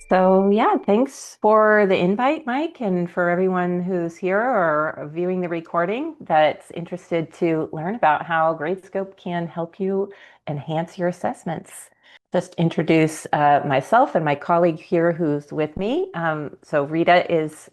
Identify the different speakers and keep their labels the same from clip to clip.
Speaker 1: So yeah, thanks for the invite, Mike, and for everyone who's here or viewing the recording that's interested to learn about how Gradescope can help you enhance your assessments. Just introduce myself and my colleague here who's with me. So Rita is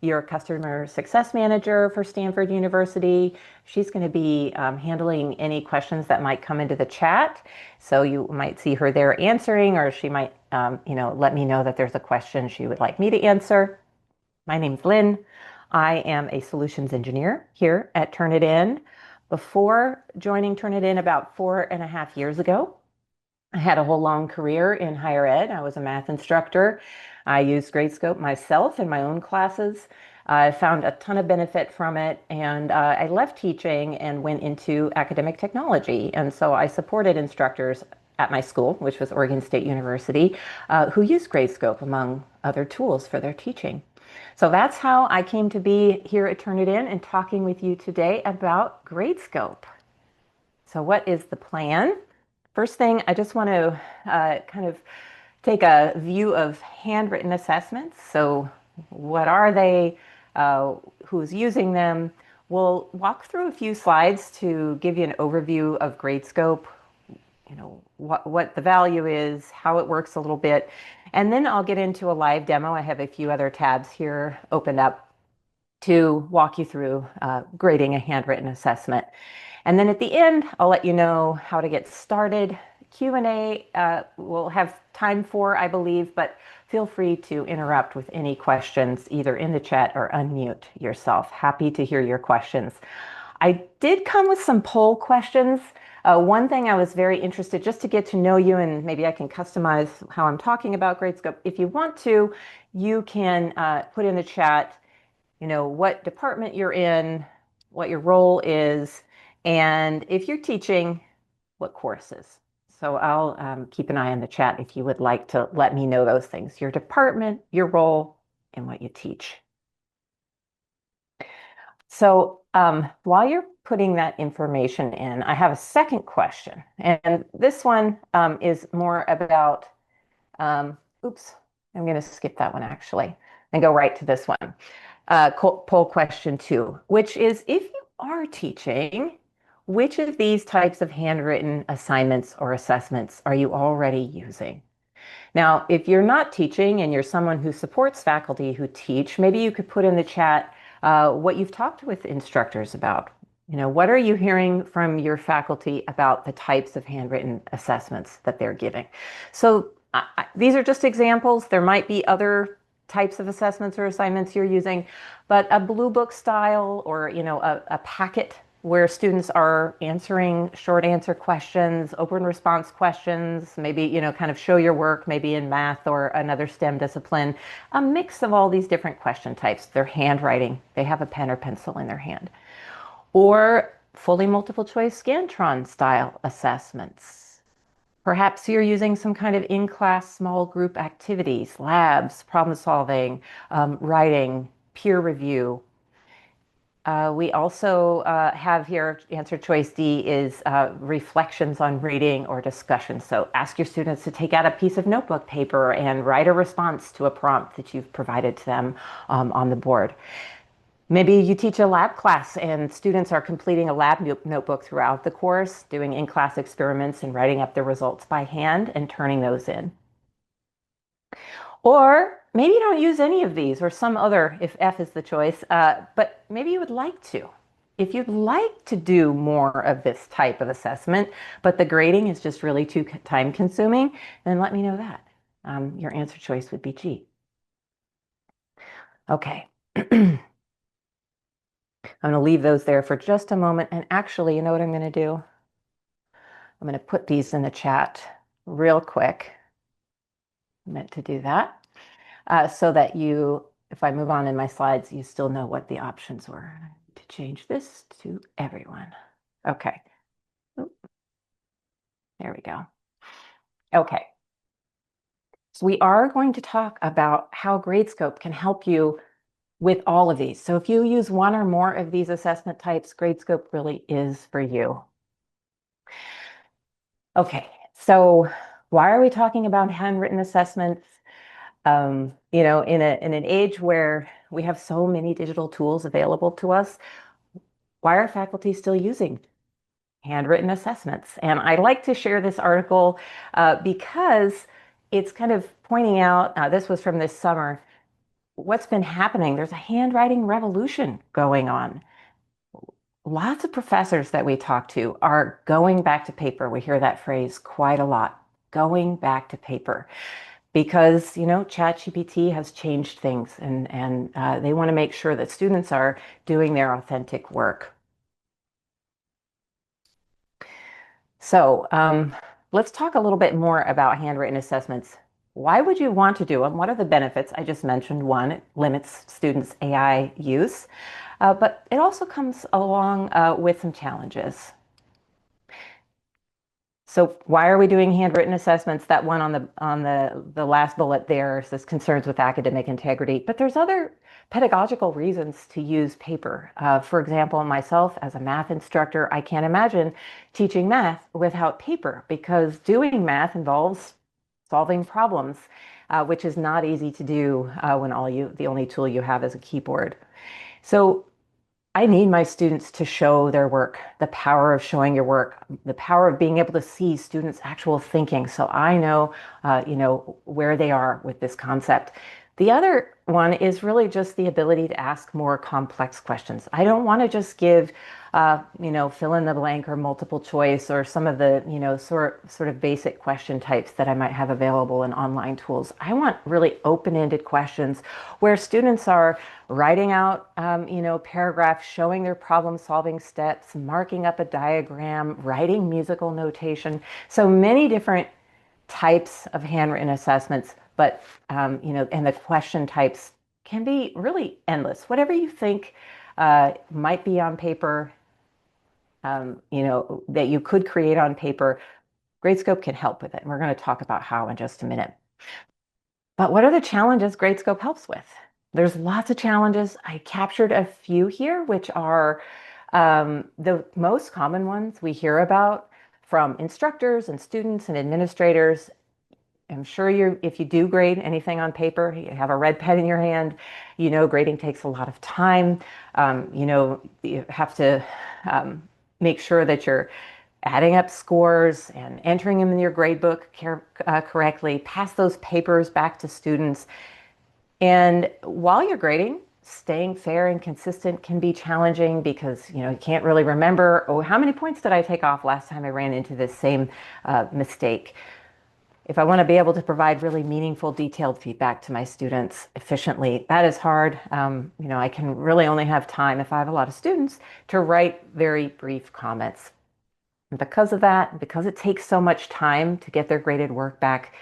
Speaker 1: your customer success manager for Stanford University. She's going to be handling any questions that might come into the chat. So you might see her there answering, or she might, let me know that there's a question she would like me to answer. My name's Lynn. I am a solutions engineer here at Turnitin. Before joining Turnitin about 4.5 years ago, I had a whole long career in higher ed. I was a math instructor. I used Gradescope myself in my own classes. I found a ton of benefit from it, and I left teaching and went into academic technology. And so I supported instructors at my school, which was Oregon State University, who used Gradescope among other tools for their teaching. So that's how I came to be here at Turnitin and talking with you today about Gradescope. So what is the plan? First thing, I just want to kind of take a view of handwritten assessments. So what are they? Who's using them? We'll walk through a few slides to give you an overview of Gradescope, what the value is, how it works a little bit. And then I'll get into a live demo. I have a few other tabs here opened up to walk you through grading a handwritten assessment. And then at the end, I'll let you know how to get started. Q&A we'll have time for, I believe, but feel free to interrupt with any questions either in the chat or unmute yourself. Happy to hear your questions. I did come with some poll questions. One thing I was very interested just to get to know you, and maybe I can customize how I'm talking about Gradescope. If you want to, you can put in the chat, what department you're in, what your role is, and if you're teaching, what courses. So I'll keep an eye on the chat if you would like to let me know those things, your department, your role, and what you teach. So while you're putting that information in, I have a second question. And this one is more about, oops, I'm going to skip that one actually and go right to this one. Poll question 2, which is if you are teaching, which of these types of handwritten assignments or assessments are you already using? Now, if you're not teaching and you're someone who supports faculty who teach, maybe you could put in the chat what you've talked with instructors about. What are you hearing from your faculty about the types of handwritten assessments that they're giving? So these are just examples. There might be other types of assessments or assignments you're using, but a blue book style or a packet where students are answering short answer questions, open response questions, maybe kind of show your work, maybe in math or another STEM discipline, a mix of all these different question types. They're handwriting, they have a pen or pencil in their hand, or fully multiple choice Scantron style assessments. Perhaps you're using some kind of in-class small group activities, labs, problem solving, writing, peer review. We also have here, answer choice D is reflections on reading or discussion. So ask your students to take out a piece of notebook paper and write a response to a prompt that you've provided to them on the board. Maybe you teach a lab class and students are completing a lab notebook throughout the course, doing in-class experiments and writing up the results by hand and turning those in. Or maybe you don't use any of these or some other, if F is the choice, but maybe you would like to. If you'd like to do more of this type of assessment, but the grading is just really too time consuming, then let me know that. Your answer choice would be G. Okay. I'm going to leave those there for just a moment. And actually, you know what I'm going to do? I'm going to put these in the chat real quick. I meant to do that. So that you, if I move on in my slides, you still know what the options were. I need to change this to everyone. Okay. Oop. There we go. Okay. So we are going to talk about how Gradescope can help you with all of these. So if you use one or more of these assessment types, Gradescope really is for you. Okay, so why are we talking about handwritten assessments? In an age where we have so many digital tools available to us, why are faculty still using handwritten assessments? And I like to share this article because it's kind of pointing out, this was from this summer, what's been happening. There's a handwriting revolution going on. Lots of professors that we talk to are going back to paper. We hear that phrase quite a lot, going back to paper, because ChatGPT has changed things, and they want to make sure that students are doing their authentic work. So let's talk a little bit more about handwritten assessments. Why would you want to do them? What are the benefits? I just mentioned one, it limits students' AI use, but it also comes along with some challenges. So why are we doing handwritten assessments? That one on the last bullet there says concerns with academic integrity, but there's other pedagogical reasons to use paper. For example, myself as a math instructor, I can't imagine teaching math without paper because doing math involves solving problems, which is not easy to do when the only tool you have is a keyboard. So I need my students to show their work, the power of showing your work, the power of being able to see students' actual thinking. So I know, where they are with this concept. The other one is really just the ability to ask more complex questions. I don't want to just give, fill in the blank or multiple choice or some of the, sort of basic question types that I might have available in online tools. I want really open-ended questions where students are writing out, paragraphs, showing their problem-solving steps, marking up a diagram, writing musical notation. So many different types of handwritten assessments, but and the question types can be really endless. Whatever you think might be on paper, that you could create on paper, Gradescope can help with it. And we're going to talk about how in just a minute. But what are the challenges Gradescope helps with? There's lots of challenges. I captured a few here, which are the most common ones we hear about from instructors and students and administrators. I'm sure if you do grade anything on paper, you have a red pen in your hand, grading takes a lot of time. You have to make sure that you're adding up scores and entering them in your grade book correctly, pass those papers back to students. And while you're grading, staying fair and consistent can be challenging because you can't really remember, oh, how many points did I take off last time I ran into this same mistake? If I want to be able to provide really meaningful, detailed feedback to my students efficiently, that is hard. I can really only have time if I have a lot of students to write very brief comments. And because of that, because it takes so much time to get their graded work back,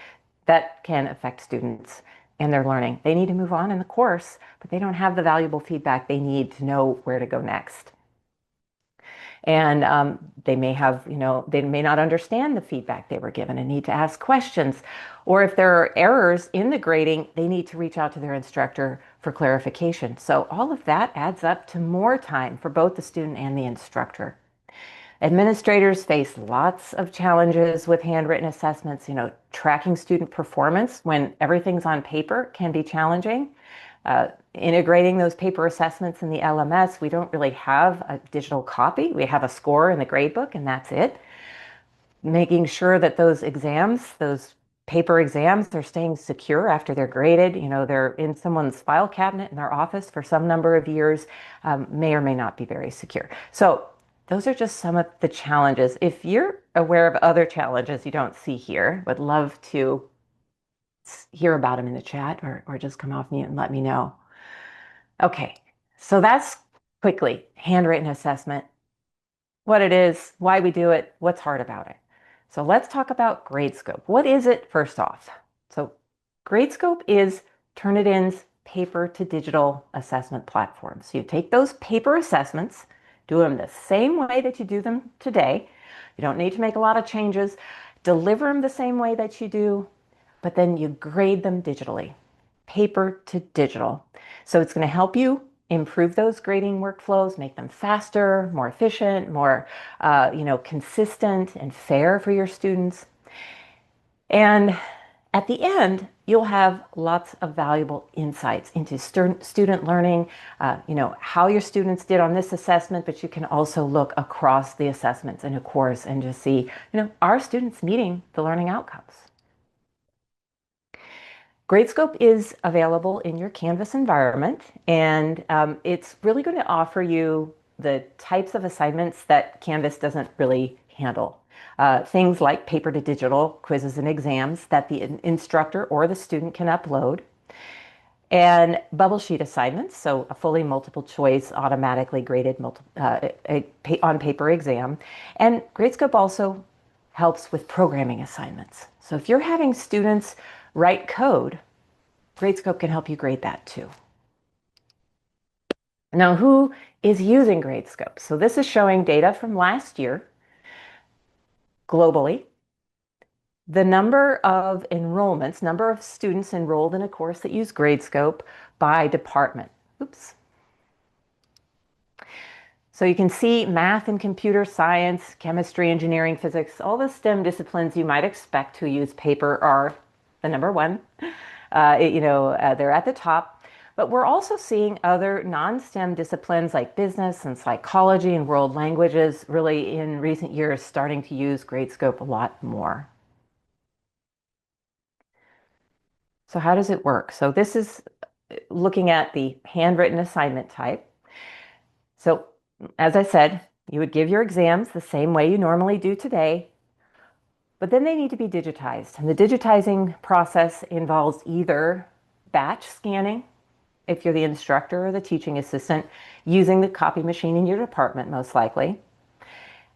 Speaker 1: that can affect students and their learning. They need to move on in the course, but they don't have the valuable feedback they need to know where to go next. And they may not understand the feedback they were given and need to ask questions. Or if there are errors in the grading, they need to reach out to their instructor for clarification. So all of that adds up to more time for both the student and the instructor. Administrators face lots of challenges with handwritten assessments. Tracking student performance when everything's on paper can be challenging. Integrating those paper assessments in the LMS, we don't really have a digital copy. We have a score in the gradebook, and that's it. Making sure that those paper exams, are staying secure after they're graded. They're in someone's file cabinet in their office for some number of years, may or may not be very secure. So those are just some of the challenges. If you're aware of other challenges you don't see here, would love to hear about them in the chat or just come off mute and let me know. Okay, so that's quickly handwritten assessment, what it is, why we do it, what's hard about it. So let's talk about Gradescope. What is it first off? So Gradescope is Turnitin's paper to digital assessment platform. So you take those paper assessments, do them the same way that you do them today. You don't need to make a lot of changes. Deliver them the same way that you do, but then you grade them digitally, paper to digital. So it's going to help you improve those grading workflows, make them faster, more efficient, more consistent and fair for your students. And At the end, you'll have lots of valuable insights into student learning, how your students did on this assessment, but you can also look across the assessments in a course and just see, are students meeting the learning outcomes? Gradescope is available in your Canvas environment, and it's really going to offer you the types of assignments that Canvas doesn't really handle. Things like paper to digital quizzes and exams that the instructor or the student can upload, and bubble sheet assignments, so a fully multiple choice, automatically graded on paper exam. And Gradescope also helps with programming assignments. So if you're having students write code, Gradescope can help you grade that too. Now, who is using Gradescope? So this is showing data from last year globally. The number of enrollments, number of students enrolled in a course that use Gradescope by department. Oops. So you can see math and computer science, chemistry, engineering, physics, all the STEM disciplines you might expect to use paper are the number one. They're at the top. But we're also seeing other non-STEM disciplines like business and psychology and world languages really in recent years starting to use Gradescope a lot more. So how does it work? So this is looking at the handwritten assignment type. So as I said, you would give your exams the same way you normally do today, but then they need to be digitized. And the digitizing process involves either batch scanning, if you're the instructor or the teaching assistant, using the copy machine in your department, most likely.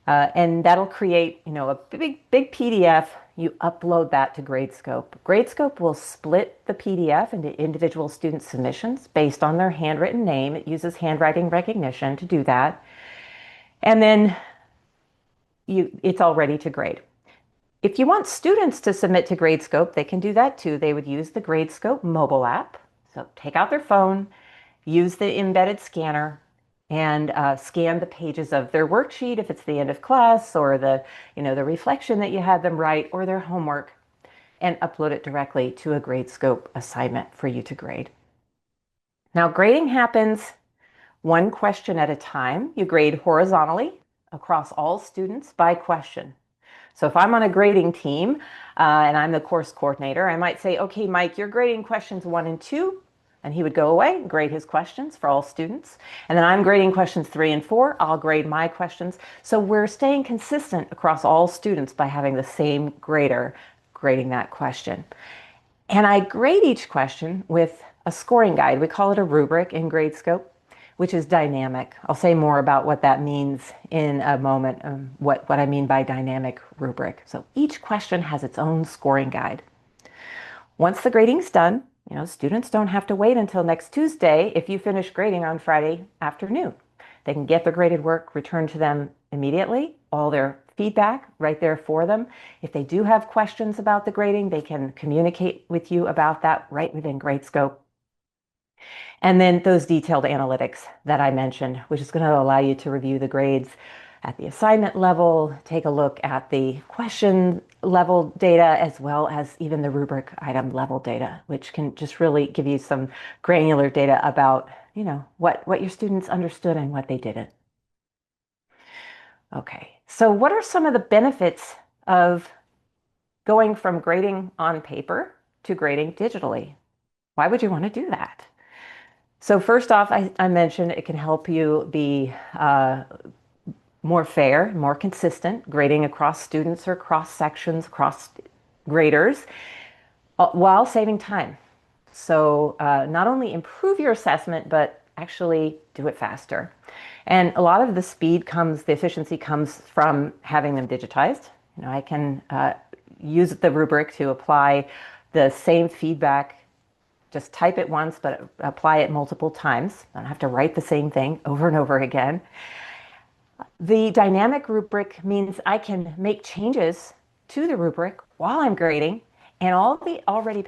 Speaker 1: And that'll create, a big PDF. You upload that to Gradescope. Gradescope will split the PDF into individual student submissions based on their handwritten name. It uses handwriting recognition to do that. And then it's all ready to grade. If you want students to submit to Gradescope, they can do that too. They would use the Gradescope mobile app. So take out their phone, use the embedded scanner, and scan the pages of their worksheet if it's the end of class, or the reflection that you had them write, or their homework, and upload it directly to a Gradescope assignment for you to grade. Now, grading happens one question at a time. You grade horizontally across all students by question. So if I'm on a grading team and I'm the course coordinator, I might say, okay, Mike, you're grading questions 1 and 2. And he would go away and grade his questions for all students. And then I'm grading questions 3 and 4. I'll grade my questions. So we're staying consistent across all students by having the same grader grading that question. And I grade each question with a scoring guide. We call it a rubric in Gradescope, which is dynamic. I'll say more about what that means in a moment, what I mean by dynamic rubric. So each question has its own scoring guide. Once the grading's done, students don't have to wait until next Tuesday if you finish grading on Friday afternoon. They can get their graded work returned to them immediately, all their feedback right there for them. If they do have questions about the grading, they can communicate with you about that right within Gradescope. And then those detailed analytics that I mentioned, which is going to allow you to review the grades at the assignment level, take a look at the question level data, as well as even the rubric item level data, which can just really give you some granular data about, what your students understood and what they didn't. Okay, so what are some of the benefits of going from grading on paper to grading digitally? Why would you want to do that? So first off, I mentioned it can help you be more fair, more consistent, grading across students or across sections, across graders, while saving time. So not only improve your assessment, but actually do it faster. And a lot of the the efficiency comes from having them digitized. I can use the rubric to apply the same feedback. Just type it once, but apply it multiple times. I don't have to write the same thing over and over again. The dynamic rubric means I can make changes to the rubric while I'm grading, and all the already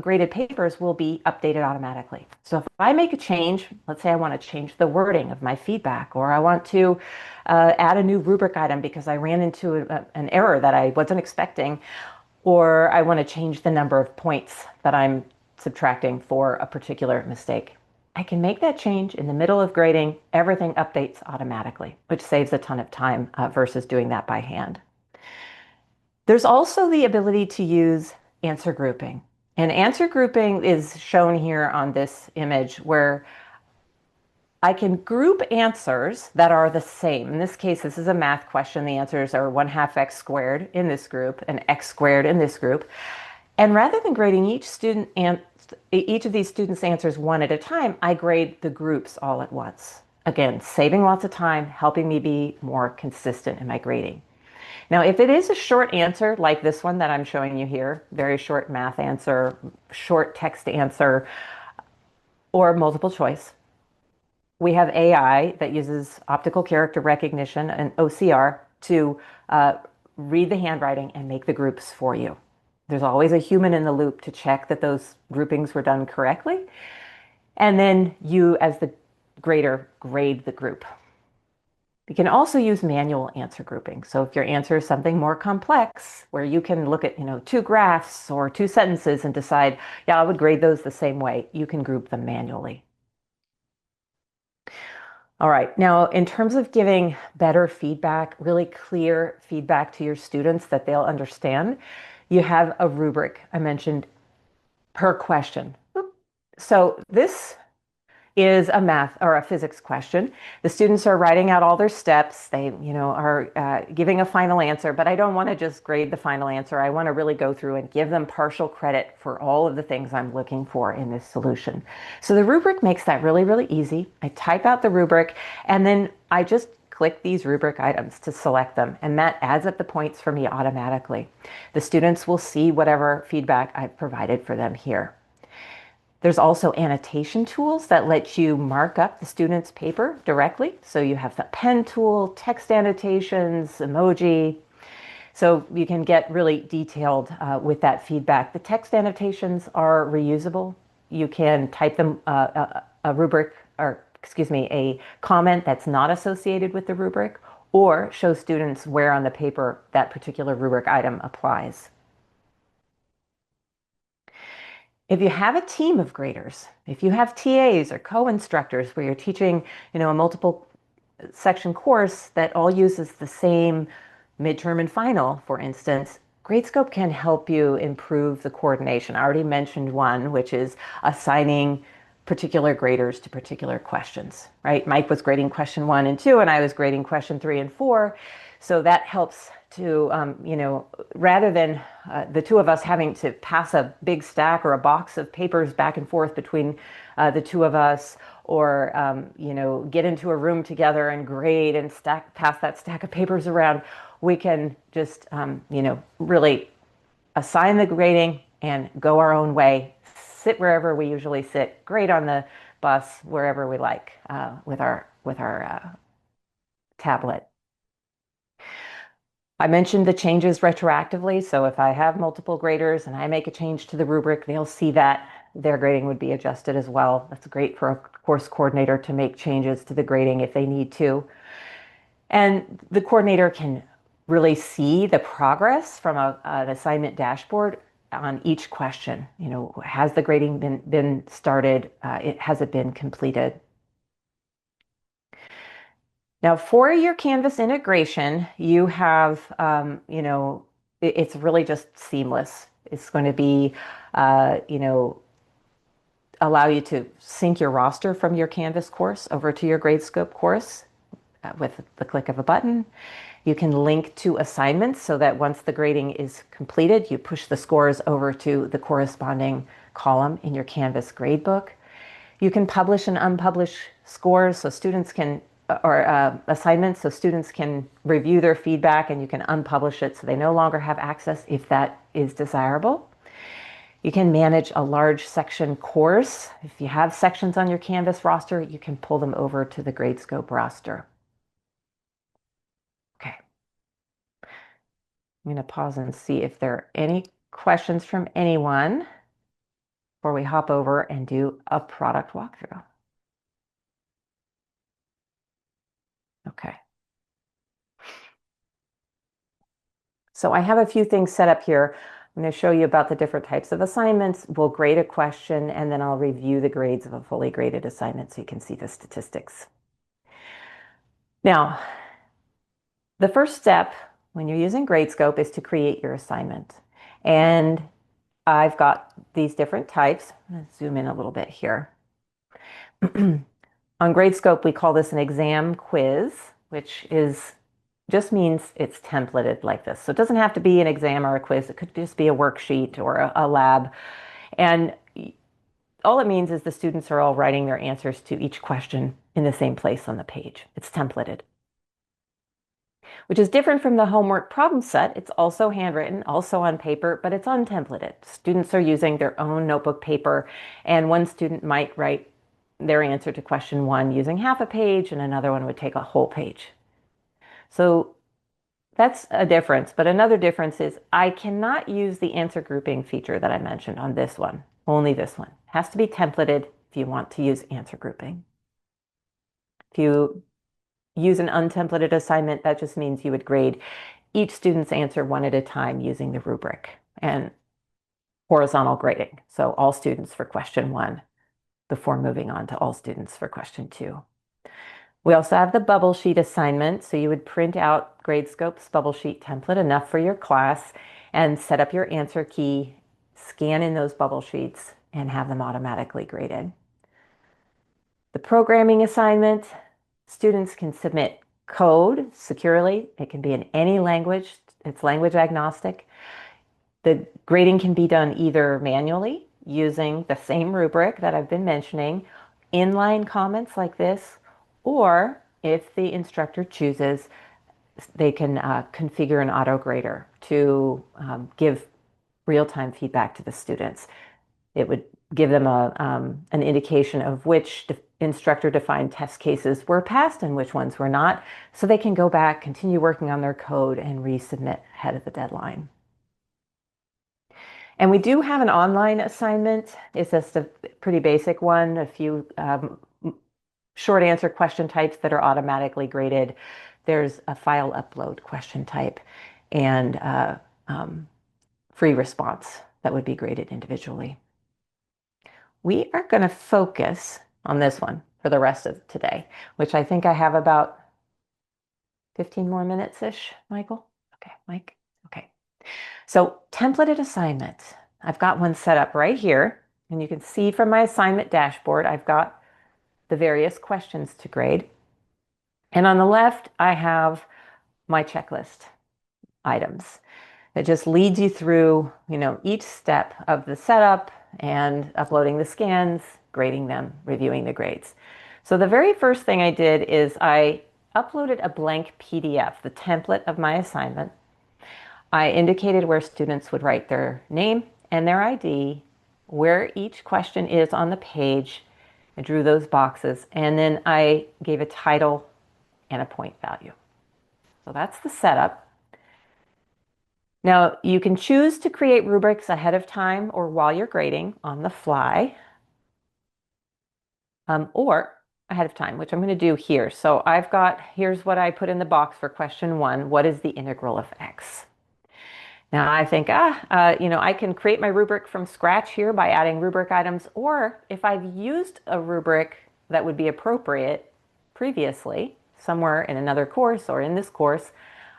Speaker 1: graded papers will be updated automatically. So if I make a change, let's say I want to change the wording of my feedback, or I want to add a new rubric item because I ran into an error that I wasn't expecting, or I want to change the number of points that I'm subtracting for a particular mistake. I can make that change in the middle of grading. Everything updates automatically, which saves a ton of time versus doing that by hand. There's also the ability to use answer grouping. And answer grouping is shown here on this image where I can group answers that are the same. In this case, this is a math question. The answers are 1/2 x squared in this group and x squared in this group. And rather than grading each of these students' answers one at a time, I grade the groups all at once. Again, saving lots of time, helping me be more consistent in my grading. Now, if it is a short answer like this one that I'm showing you here, very short math answer, short text answer, or multiple choice, we have AI that uses optical character recognition and OCR to read the handwriting and make the groups for you. There's always a human in the loop to check that those groupings were done correctly. And then you, as the grader, grade the group. You can also use manual answer grouping. So if your answer is something more complex, where you can look at, two graphs or two sentences and decide, yeah, I would grade those the same way, you can group them manually. All right, now in terms of giving better feedback, really clear feedback to your students that they'll understand, you have a rubric I mentioned per question. So this is a math or a physics question. The students are writing out all their steps. They, are giving a final answer, but I don't want to just grade the final answer. I want to really go through and give them partial credit for all of the things I'm looking for in this solution. So the rubric makes that really, really easy. I type out the rubric and then I just click these rubric items to select them, and that adds up the points for me automatically. The students will see whatever feedback I've provided for them here. There's also annotation tools that let you mark up the student's paper directly. So you have the pen tool, text annotations, emoji. So you can get really detailed with that feedback. The text annotations are reusable. You can type them a rubric, or excuse me, a comment that's not associated with the rubric, or show students where on the paper that particular rubric item applies. If you have a team of graders, if you have TAs or co-instructors where you're teaching, a multiple section course that all uses the same midterm and final, for instance, Gradescope can help you improve the coordination. I already mentioned one, which is assigning particular graders to particular questions, right? Mike was grading question 1 and 2, and I was grading question 3 and 4. So that helps to, rather than the two of us having to pass a big stack or a box of papers back and forth between the two of us, or, get into a room together and grade and pass that stack of papers around, we can just, really assign the grading and go our own way, sit wherever we usually sit, grade on the bus, wherever we like, with our tablet. I mentioned the changes retroactively, so if I have multiple graders and I make a change to the rubric, they'll see that their grading would be adjusted as well. That's great for a course coordinator to make changes to the grading if they need to. And the coordinator can really see the progress from an assignment dashboard on each question. Has the grading been started? Has it been completed? Now, for your Canvas integration, you have, it's really just seamless. It's going to be, allow you to sync your roster from your Canvas course over to your Gradescope course with the click of a button. You can link to assignments so that once the grading is completed, you push the scores over to the corresponding column in your Canvas gradebook. You can publish and unpublish scores so students can, or assignments so students can review their feedback, and you can unpublish it so they no longer have access if that is desirable. You can manage a large section course. If you have sections on your Canvas roster, you can pull them over to the Gradescope roster. Okay. I'm going to pause and see if there are any questions from anyone before we hop over and do a product walkthrough. Okay. So I have a few things set up here. I'm going to show you about the different types of assignments. We'll grade a question, and then I'll review the grades of a fully graded assignment so you can see the statistics. Now, the first step when you're using Gradescope is to create your assignment. And I've got these different types. I'm going to zoom in a little bit here. On Gradescope, we call this an exam quiz, which just means it's templated like this. So it doesn't have to be an exam or a quiz. It could just be a worksheet or a lab. And all it means is the students are all writing their answers to each question in the same place on the page. It's templated, which is different from the homework problem set. It's also handwritten, also on paper, but it's untemplated. Students are using their own notebook paper, and one student might write their answer to question 1 using half a page, and another one would take a whole page. So that's a difference. But another difference is I cannot use the answer grouping feature that I mentioned on this one. Only this one. It has to be templated if you want to use answer grouping. If you use an untemplated assignment, that just means you would grade each student's answer one at a time using the rubric and horizontal grading. So all students for question 1 before moving on to all students for question 2. We also have the bubble sheet assignment. So you would print out Gradescope's bubble sheet template, enough for your class, and set up your answer key, scan in those bubble sheets, and have them automatically graded. The programming assignment, students can submit code securely. It can be in any language. It's language agnostic. The grading can be done either manually using the same rubric that I've been mentioning, inline comments like this, or if the instructor chooses, they can configure an auto grader to give real-time feedback to the students. It would give them an indication of which instructor-defined test cases were passed and which ones were not, so they can go back, continue working on their code, and resubmit ahead of the deadline. And we do have an online assignment. It's just a pretty basic one, a few short answer question types that are automatically graded. There's a file upload question type and free response that would be graded individually. We are going to focus on this one for the rest of today, which I think I have about 15 more minutes-ish, Michael. Okay, Mike. Okay. So templated assignment. I've got one set up right here, and you can see from my assignment dashboard, I've got the various questions to grade. And on the left, I have my checklist items that just leads you through, each step of the setup and uploading the scans, grading them, reviewing the grades. So the very first thing I did is I uploaded a blank PDF, the template of my assignment. I indicated where students would write their name and their ID, where each question is on the page. I drew those boxes, and then I gave a title and a point value. So that's the setup. Now, you can choose to create rubrics ahead of time or while you're grading on the fly, or ahead of time, which I'm going to do here. So here's what I put in the box for question 1. What is the integral of x? Now I think, I can create my rubric from scratch here by adding rubric items, or if I've used a rubric that would be appropriate previously, somewhere in another course or in this course,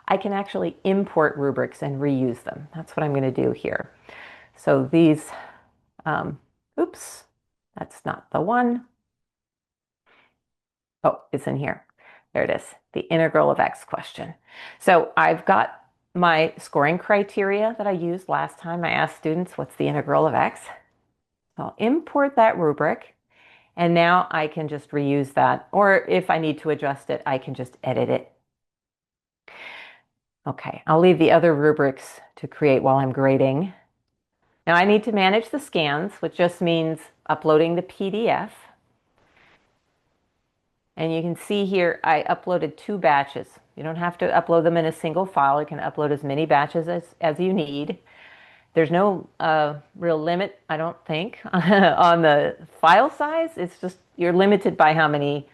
Speaker 1: I can actually import rubrics and reuse them. That's what I'm going to do here. So these, oops, that's not the one. Oh, it's in here. There it is, the integral of x question. So I've got my scoring criteria that I used last time. I asked students, what's the integral of x? So I'll import that rubric, and now I can just reuse that, or if I need to adjust it, I can just edit it. Okay, I'll leave the other rubrics to create while I'm grading. Now I need to manage the scans, which just means uploading the PDF. And you can see here, I uploaded 2 batches. You don't have to upload them in a single file. You can upload as many batches as you need. There's no real limit, I don't think, on the file size. It's just you're limited by how many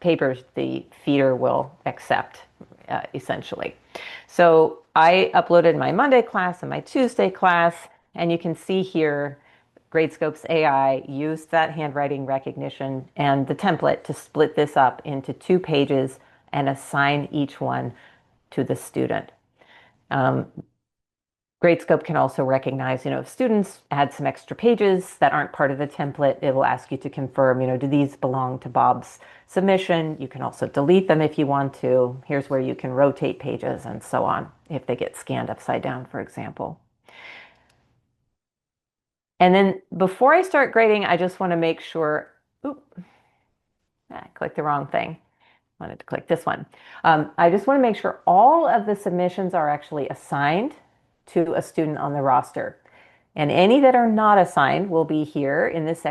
Speaker 1: papers the feeder will accept, essentially. So I uploaded my Monday class and my Tuesday class, and you can see here Gradescope's AI used that handwriting recognition and the template to split this up into 2 pages and assign each one to the student. Gradescope can also recognize, if students add some extra pages that aren't part of the template, it will ask you to confirm, do these belong to Bob's submission? You can also delete them if you want to. Here's where you can rotate pages and so on if they get scanned upside down, for example. And then before I start grading, I just want to make sure, I clicked the wrong thing. I wanted to click this one. I just want to make sure all of the submissions are actually assigned to a student on the roster. And any that are not assigned will be here in this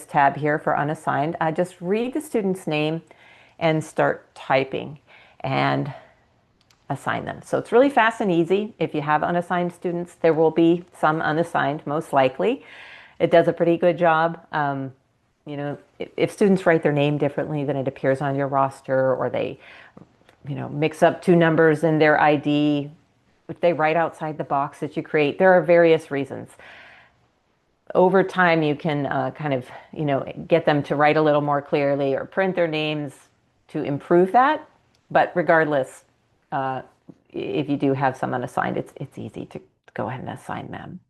Speaker 1: tab here for unassigned. I just read the student's name and start typing and assign them. So it's really fast and easy. If you have unassigned students, there will be some unassigned, most likely. It does a pretty good job. If students write their name differently than it appears on your roster, or they, mix up 2 numbers in their ID, if they write outside the box that you create, there are various reasons. Over time, you can get them to write a little more clearly or print their names to improve that. But regardless, if you do have some unassigned, it's easy to go ahead and assign them.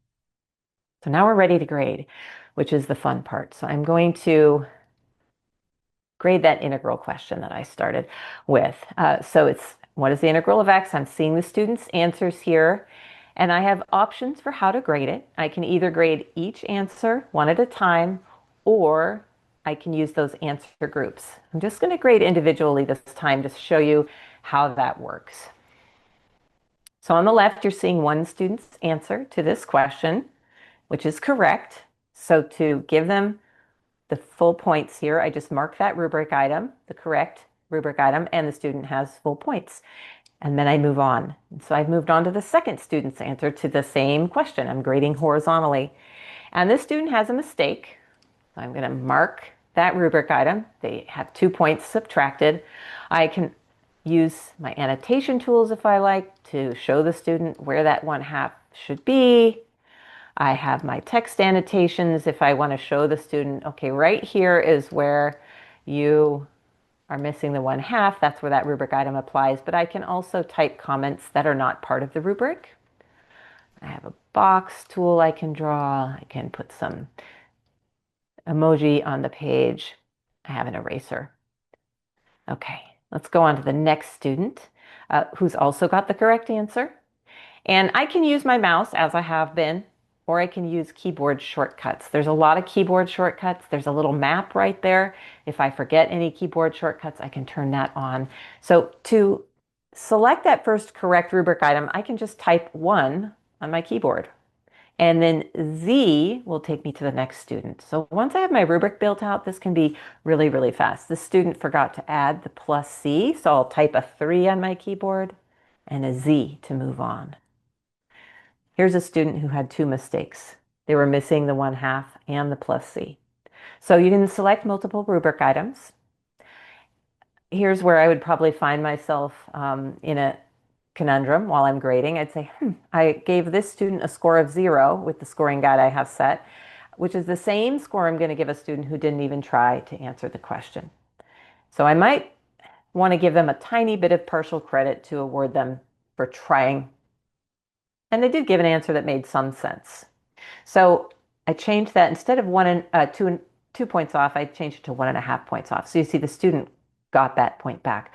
Speaker 1: So now we're ready to grade, which is the fun part. So I'm going to grade that integral question that I started with. So it's, what is the integral of x? I'm seeing the student's answers here, and I have options for how to grade it. I can either grade each answer one at a time, or I can use those answer groups. I'm just going to grade individually this time to show you how that works. So on the left, you're seeing one student's answer to this question, which is correct. So to give them the full points here, I just mark that rubric item, the correct rubric item, and the student has full points. And then I move on. And so I've moved on to the second student's answer to the same question. I'm grading horizontally. And this student has a mistake. So I'm going to mark that rubric item. They have 2 points subtracted. I can use my annotation tools if I like to show the student where that 1/2 should be. I have my text annotations if I want to show the student, okay, right here is where you are missing the 1/2. That's where that rubric item applies. But I can also type comments that are not part of the rubric. I have a box tool I can draw. I can put some emoji on the page. I have an eraser. Okay, let's go on to the next student who's also got the correct answer. And I can use my mouse as I have been, or I can use keyboard shortcuts. There's a lot of keyboard shortcuts. There's a little map right there. If I forget any keyboard shortcuts, I can turn that on. So to select that first correct rubric item, I can just type 1 on my keyboard. And then Z will take me to the next student. So once I have my rubric built out, this can be really, really fast. This student forgot to add the +C, so I'll type a 3 on my keyboard and a Z to move on. Here's a student who had 2 mistakes. They were missing the 1/2 and the +C. So you can select multiple rubric items. Here's where I would probably find myself in a conundrum while I'm grading. I'd say, I gave this student a score of 0 with the scoring guide I have set, which is the same score I'm going to give a student who didn't even try to answer the question. So I might want to give them a tiny bit of partial credit to award them for trying. And they did give an answer that made some sense. So I changed that. Instead of 2 points off, I changed it to 1.5 points off. So you see the student got that point back.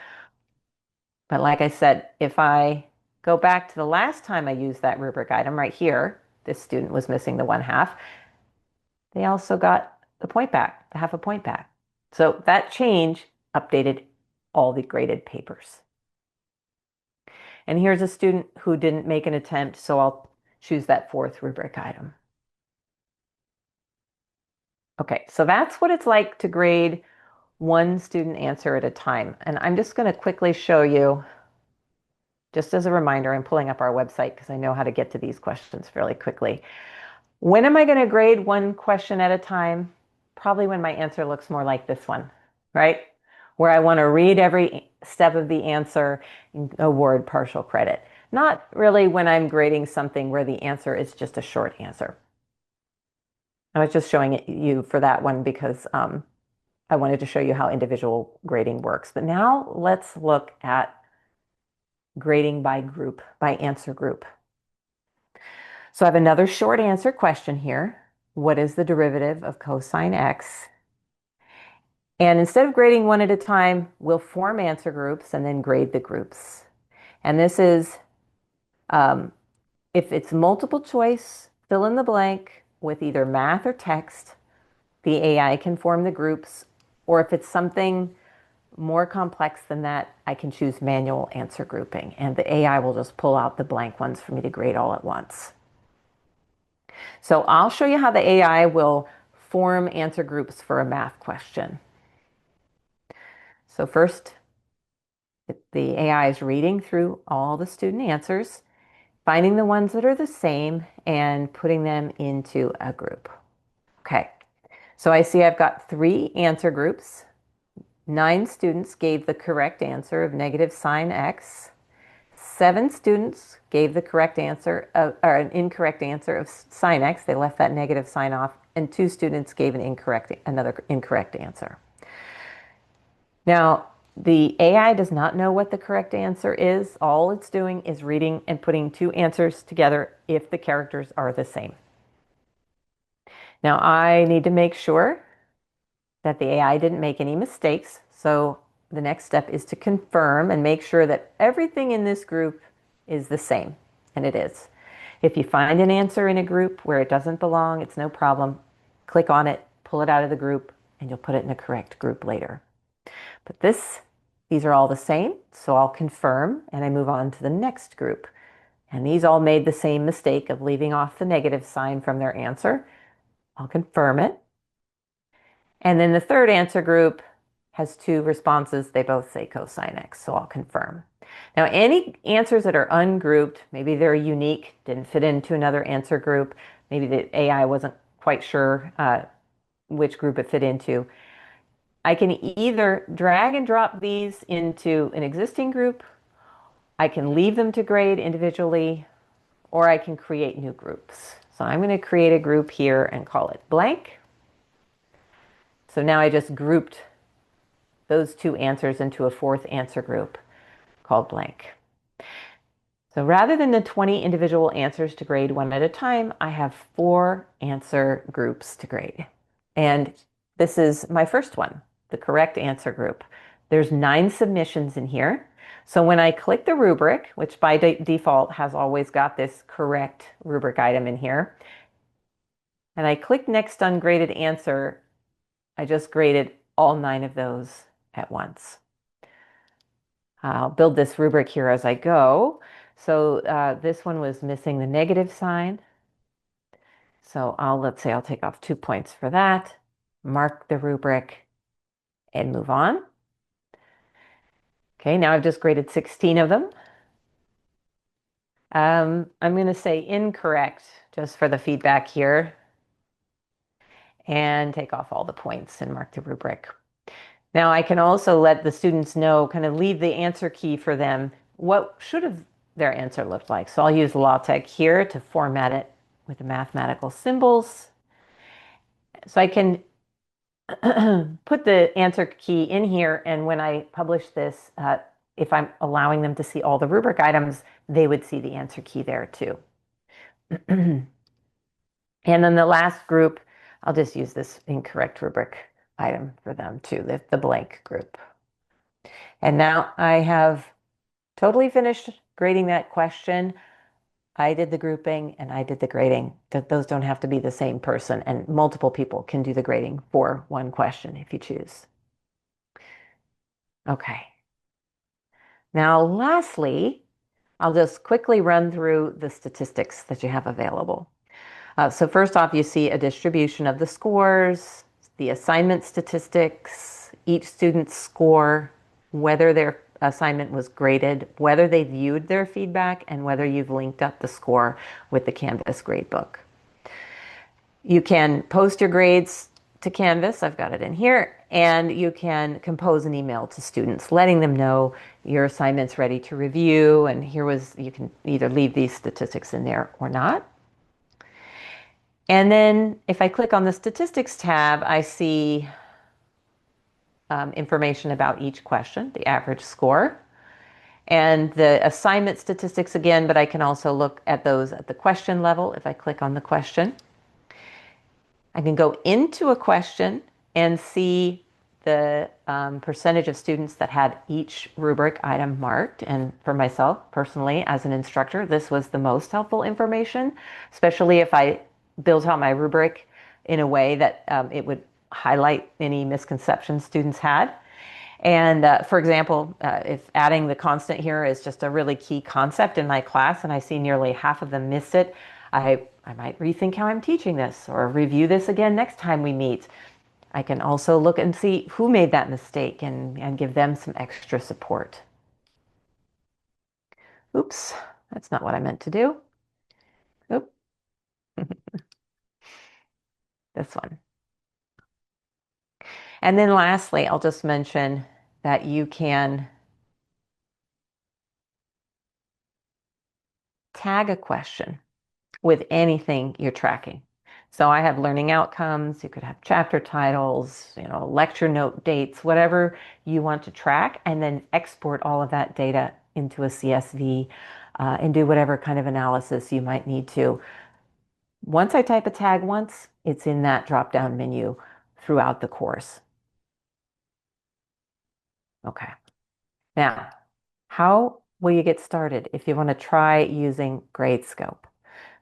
Speaker 1: But like I said, if I go back to the last time I used that rubric item right here, this student was missing the 1/2. They also got the point back, the 0.5 point back. So that change updated all the graded papers. And here's a student who didn't make an attempt, so I'll choose that 4th rubric item. Okay, so that's what it's like to grade one student answer at a time. And I'm just going to quickly show you, just as a reminder, I'm pulling up our website because I know how to get to these questions fairly quickly. When am I going to grade one question at a time? Probably when my answer looks more like this one, right? Where I want to read every step of the answer and award partial credit. Not really when I'm grading something where the answer is just a short answer. I was just showing it you for that one because I wanted to show you how individual grading works. But now let's look at grading by group, by answer group. So I have another short answer question here. What is the derivative of cosine x? And instead of grading one at a time, we'll form answer groups and then grade the groups. And this is, if it's multiple choice, fill in the blank with either math or text, the AI can form the groups. Or if it's something more complex than that, I can choose manual answer grouping. And the AI will just pull out the blank ones for me to grade all at once. So I'll show you how the AI will form answer groups for a math question. So first, the AI is reading through all the student answers, finding the ones that are the same and putting them into a group. Okay, so I see I've got 3 answer groups. 9 students gave the correct answer of negative sine x. 7 students gave the correct answer or an incorrect answer of sine x. They left that negative sign off, and 2 students gave another incorrect answer. Now, the AI does not know what the correct answer is. All it's doing is reading and putting 2 answers together if the characters are the same. Now, I need to make sure that the AI didn't make any mistakes. So the next step is to confirm and make sure that everything in this group is the same. And it is. If you find an answer in a group where it doesn't belong, it's no problem. Click on it, pull it out of the group, and you'll put it in a correct group later. But these are all the same, so I'll confirm and I move on to the next group. And these all made the same mistake of leaving off the negative sign from their answer. I'll confirm it. And then the third answer group has 2 responses. They both say cosine x, so I'll confirm. Now, any answers that are ungrouped, maybe they're unique, didn't fit into another answer group, maybe the AI wasn't quite sure which group it fit into, I can either drag and drop these into an existing group, I can leave them to grade individually, or I can create new groups. So I'm going to create a group here and call it blank. So now I just grouped those 2 answers into a 4th answer group called blank. So rather than the 20 individual answers to grade one at a time, I have 4 answer groups to grade. And this is my first one, the correct answer group. There's 9 submissions in here. So when I click the rubric, which by default has always got this correct rubric item in here, and I click next ungraded answer, I just graded all 9 of those at once. I'll build this rubric here as I go. So this one was missing the negative sign. So let's say I'll take off 2 points for that, mark the rubric, and move on. Okay, now I've just graded 16 of them. I'm going to say incorrect just for the feedback here, and take off all the points and mark the rubric. Now I can also let the students know, kind of leave the answer key for them, what should have their answer looked like. So I'll use LaTeX here to format it with the mathematical symbols. So I can put the answer key in here, and when I publish this, if I'm allowing them to see all the rubric items, they would see the answer key there too. And then the last group, I'll just use this incorrect rubric item for them too, the blank group. And now I have totally finished grading that question. I did the grouping and I did the grading. Those don't have to be the same person, and multiple people can do the grading for one question if you choose. Okay. Now, lastly, I'll just quickly run through the statistics that you have available. So first off, you see a distribution of the scores, the assignment statistics, each student's score, whether their assignment was graded, whether they viewed their feedback, and whether you've linked up the score with the Canvas gradebook. You can post your grades to Canvas, I've got it in here, and you can compose an email to students letting them know your assignment's ready to review. And you can either leave these statistics in there or not. And then if I click on the statistics tab, I see information about each question, the average score, and the assignment statistics again, but I can also look at those at the question level if I click on the question. I can go into a question and see the percentage of students that had each rubric item marked. And for myself personally, as an instructor, this was the most helpful information, especially if I built out my rubric in a way that it would highlight any misconceptions students had. And for example, if adding the constant here is just a really key concept in my class and I see nearly half of them miss it, I might rethink how I'm teaching this or review this again next time we meet. I can also look and see who made that mistake and give them some extra support. Oops, that's not what I meant to do. Oop. This one. And then lastly, I'll just mention that you can tag a question with anything you're tracking. So I have learning outcomes, you could have chapter titles, lecture note dates, whatever you want to track, and then export all of that data into a CSV and do whatever kind of analysis you might need to. Once I type a tag once, it's in that drop-down menu throughout the course. Okay. Now, how will you get started if you want to try using Gradescope?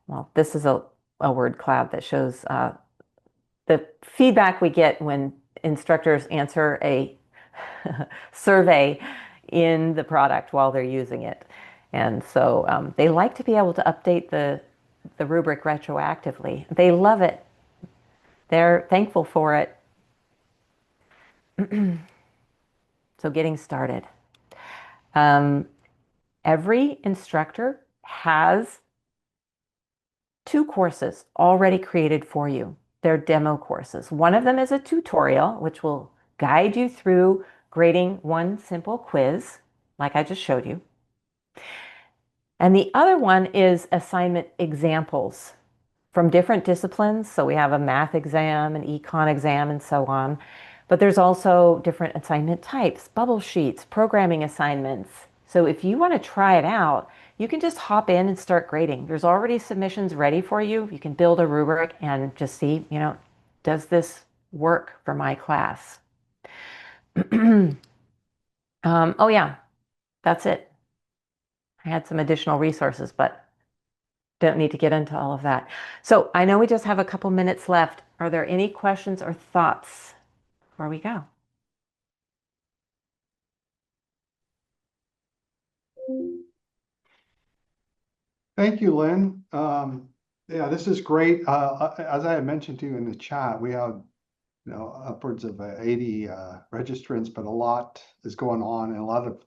Speaker 1: Well, this is a word cloud that shows the feedback we get when instructors answer a survey in the product while they're using it. And so they like to be able to update the rubric retroactively. They love it. They're thankful for it. So getting started. Every instructor has 2 courses already created for you. They're demo courses. One of them is a tutorial, which will guide you through grading one simple quiz, like I just showed you. And the other one is assignment examples from different disciplines. So we have a math exam, an econ exam, and so on. But there's also different assignment types, bubble sheets, programming assignments. So if you want to try it out, you can just hop in and start grading. There's already submissions ready for you. You can build a rubric and just see, does this work for my class? Oh yeah, that's it. I had some additional resources, but don't need to get into all of that. So I know we just have a couple minutes left. Are there any questions or thoughts before we go?
Speaker 2: Thank you, Lynn. Yeah, this is great. As I had mentioned to you in the chat, we have upwards of 80 registrants, but a lot is going on, and a lot of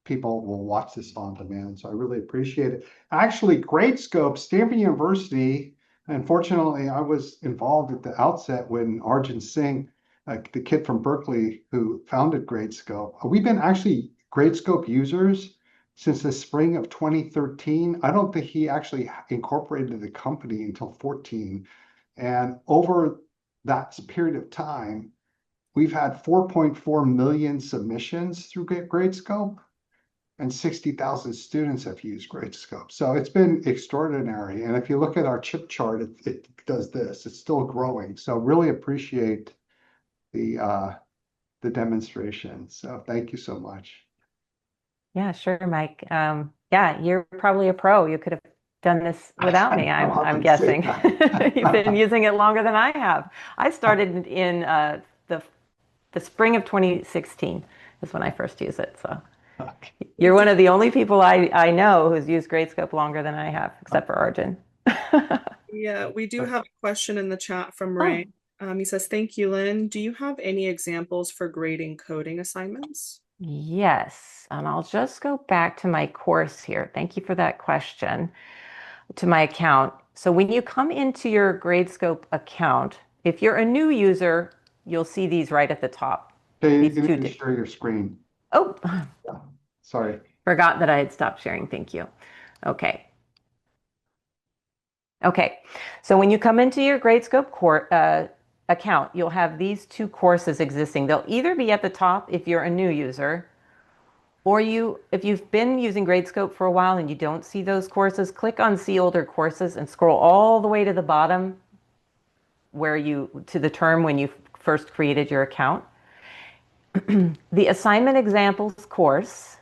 Speaker 2: people will watch this on demand. So I really appreciate it. Actually, Gradescope, Stanford University. Unfortunately, I was involved at the outset when Arjun Singh, the kid from Berkeley who founded Gradescope, we've been actually Gradescope users since the spring of 2013. I don't think he actually incorporated the company until 14. And over that period of time, we've had 4.4 million submissions through Gradescope, and 60,000 students have used Gradescope. So it's been extraordinary. And if you look at our chip chart, it does this. It's still growing. So really appreciate the demonstration. So thank you so much.
Speaker 1: Yeah, sure, Mike. Yeah, you're probably a pro. You could have done this without me, I'm guessing. You've been using it longer than I have. I started in the spring of 2016 is when I first used it. So you're one of the only people I know who's used Gradescope longer than I have, except for Arjun.
Speaker 3: Yeah, we do have a question in the chat from
Speaker 1: Oh,
Speaker 3: Ray. He says, thank you, Lynn. Do you have any examples for grading coding assignments?
Speaker 1: yes. And I'll just go back to my course here. Thank you for that question. To my account. So when you come into your Gradescope account, if you're a new user, you'll see these right at the top.
Speaker 2: Okay,
Speaker 1: These
Speaker 2: you
Speaker 1: two.
Speaker 2: need to share your screen.
Speaker 1: Oh,
Speaker 2: Yeah. Sorry.
Speaker 1: Forgot that I had stopped sharing. Thank you. Okay. Okay. So when you come into your Gradescope account, you'll have these two courses existing. They'll either be at the top if you're a new user, or if you've been using Gradescope for a while and you don't see those courses, click on See Older Courses and scroll all the way to the bottom to the term when you first created your account. The assignment examples course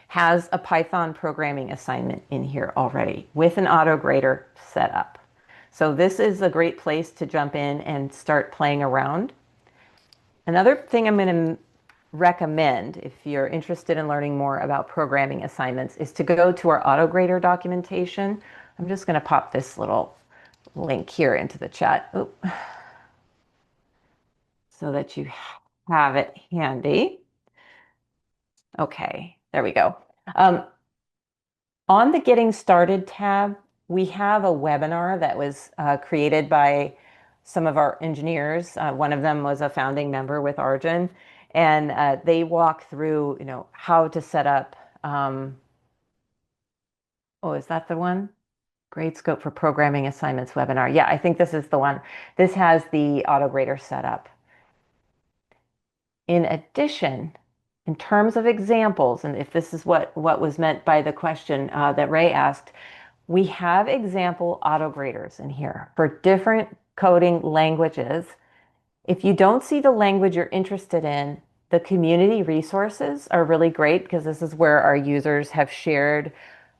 Speaker 1: has a Python programming assignment in here already with an auto grader set up. So this is a great place to jump in and start playing around. Another thing I'm going to recommend if you're interested in learning more about programming assignments is to go to our auto grader documentation. I'm just going to pop this little link here into the chat. So that you have it handy. Okay, there we go. On the Getting Started tab, we have a webinar that was created by some of our engineers. One of them was a founding member with Arjun, and they walk through, how to set up. Is that the one? Gradescope for Programming Assignments webinar. Yeah, I think this is the one. This has the auto grader set up. In addition, in terms of examples, and if this is what was meant by the question that Ray asked, we have example auto graders in here for different coding languages. If you don't see the language you're interested in, the community resources are really great because this is where our users have shared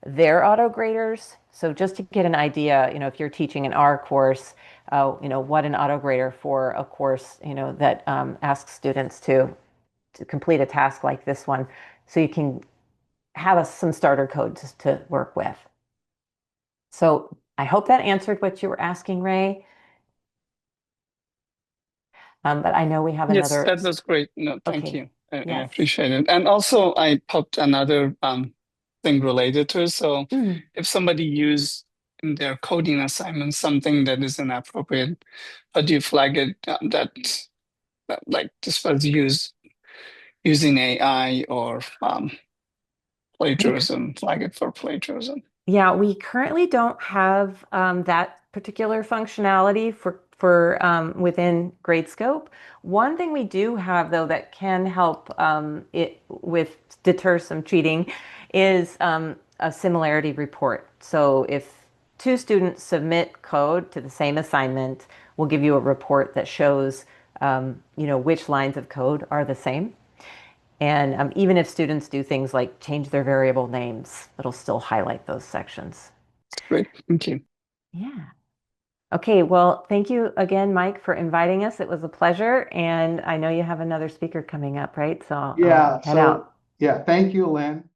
Speaker 1: their auto graders. So just to get an idea, if you're teaching an R course, what an auto grader for a course, that asks students to complete a task like this one, so you can have some starter code to work with. So I hope that answered what you were asking, Ray. But I know we have
Speaker 4: Yes,
Speaker 1: another.
Speaker 4: that was great. No, thank
Speaker 1: Okay.
Speaker 4: you. I
Speaker 1: Yes.
Speaker 4: appreciate it. And also, I popped another thing related to it. So if somebody used in their coding assignment something that is inappropriate, how do you flag it that like this was used using AI or plagiarism, flag it for plagiarism?
Speaker 1: Yeah, we currently don't have that particular functionality for within Gradescope. One thing we do have though that can help it with deter some cheating is a similarity report. So if two students submit code to the same assignment, we'll give you a report that shows which lines of code are the same. And even if students do things like change their variable names, it'll still highlight those sections.
Speaker 4: Great, thank you.
Speaker 1: Yeah. Okay, well, thank you again, Mike, for inviting us. It was a pleasure. And I know you have another speaker coming up, right? So I'll head out.
Speaker 2: Yeah, thank you, Lynn.